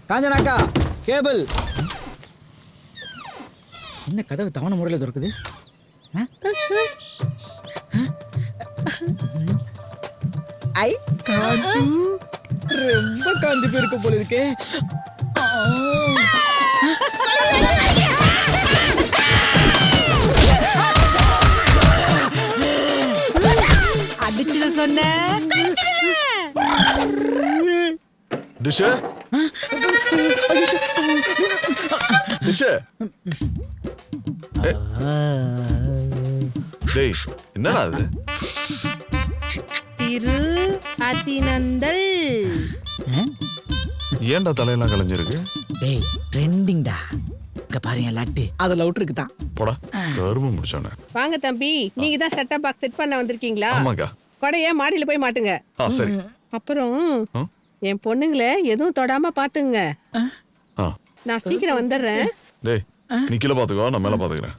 காஞ்சனாக்கா cable. என்ன கதவு தவணை முறையில் திறக்குது? ஐ காஞ்சு, ரொம்ப காஞ்சு போயிருக்க போல இருக்கே. அடிச்சுட சொன்ன டிஷே டிஷே. டேய் என்னடா அது? திரு அதிநந்தல். ஏன்டா தலையெல்லாம் கலைஞ்சிருக்கு? டேய் ட்ரெண்டிங்டா. இங்க பாருங்க லட்டு. அதுல அவுட் இருக்குதான். போடா கரும முடிச்சானே. வாங்க தம்பி, நீங்க தான் செட்டப் பாக்ஸ் செட் பண்ண வந்திருக்கீங்களா? ஆமாக்கா. கொடைய மாடியில போய் மாட்டுங்க. சரி. அப்புறம் என் பொண்ணுங்களை எதுவும் தொடாம பாத்துங்க. நான் சீக்கிரம் வந்துடுறேன். டேய் நீ கீழே பாத்துக்கோ, நான் மேல பாத்துக்கிறேன்.